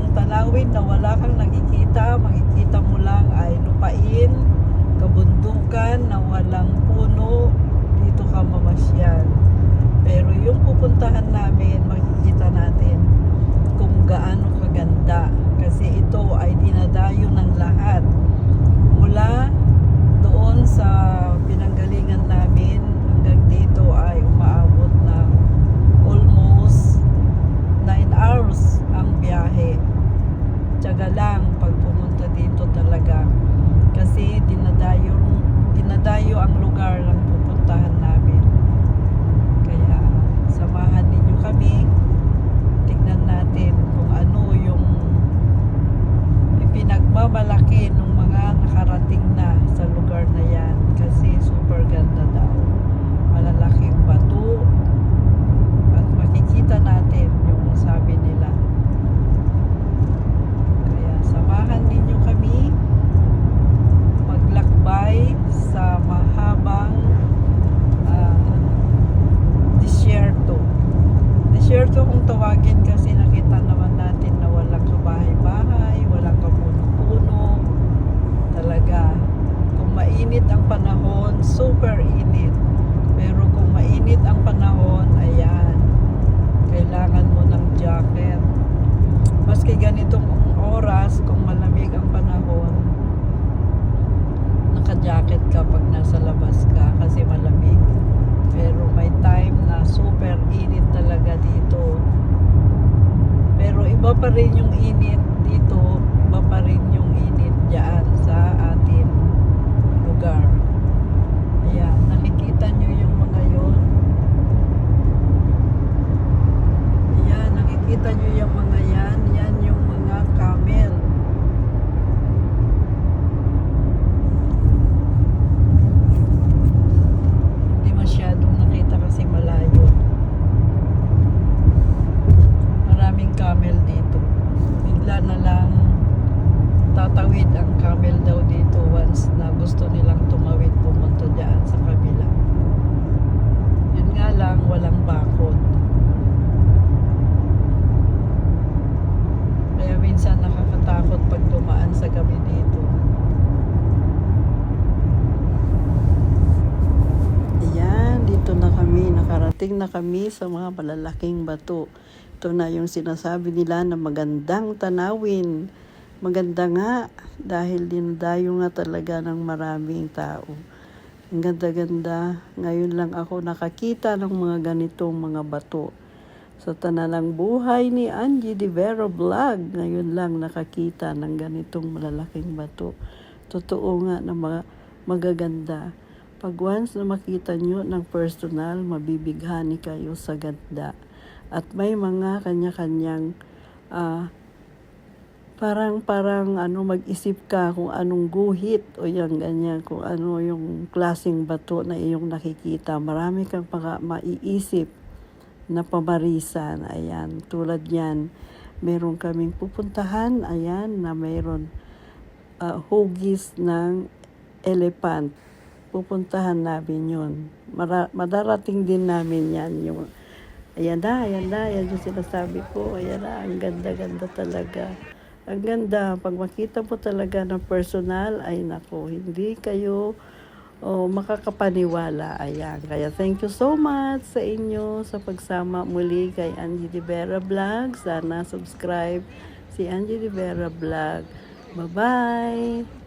magandang tanawin na wala kang nakikita. Makikita mo lang ay lupain, kabundukan na walang puno. Dito ka mamasyal. Pero yung pupuntahan namin, makikita natin kung gaano kaganda. Kasi ito ay dinadayo ng lahat. Mula doon sa pinanggalingan namin hanggang dito ay umaabot ng almost 9 hours ang biyahe. Tiyaga lang pag pumunta dito talaga. Kasi dinadayo ang lugar ng pupuntahan namin. Kaya samahan ninyo kami. Tignan natin kung ano yung ipinagmamalaki ng mga nakarating na sa lugar na yan. Kasi super ganda daw. Malalaking bato. At makikita natin yung sabi nila. Kaya samahan ninyo kami maglakbay sa mahabang disyerto. Disyerto kung tawagin kasi nakita naman natin na walang kabahay-bahay, walang kapuno-puno. Talaga, kung mainit ang panahon, super init. Pero kung mainit ang panahon, ayan, kailangan mo ng jacket. Maski ganitong oras, kung malamig ang panahon, naka-jacket ka pag nasa labas ka kasi malamig. Pero may time na super init talaga dito. Pero iba pa rin yung init dito, iba pa rin yung init dyan sa atin lugar. Ayan, nakikita nyo yung mga yun. Ayan, nakikita nyo yung mga yan. Yan yung mga camel. Hindi masyadong nakita kasi malayo. Maraming camel dito. Bigla na lang tatawid ang camel daw dito once na gusto nilang tumawid pumunta dyan sa kabila. Yun nga lang, walang bakod. Kaya minsan nakakatakot pag dumaan sa gabi dito. Ayan, dito na kami. Nakarating na kami sa mga malalaking bato. Ito na yung sinasabi nila na magandang tanawin. Maganda nga dahil dinadayo nga talaga ng maraming tao. Ang ganda-ganda. Ngayon lang ako nakakita ng mga ganitong mga bato. Sa Tanalang Buhay ni Angie De Vera Vlog, ngayon lang nakakita ng ganitong malalaking bato. Totoo nga na magaganda. Pag once na makita nyo ng personal, mabibighani kayo sa ganda. At may mga kanya-kanyang parang mag-isip ka kung anong guhit o yung ganyan, kung ano yung klaseng bato na iyong nakikita. Marami kang maiisip na pamarisan. Ayan, tulad yan. Meron kaming pupuntahan, ayan, na meron hugis ng elephant. Pupuntahan namin yun. Madarating din namin yan. Ayan na, yan yung sinasabi ko. Ayan na, ang ganda-ganda talaga. Ang ganda, pag makita mo talaga ng personal, ay nako, hindi kayo makakapaniwala. Ayan, kaya thank you so much sa inyo sa pagsama muli kay Angie De Vera Vlog. Sana subscribe si Angie De Vera Vlog. Bye-bye!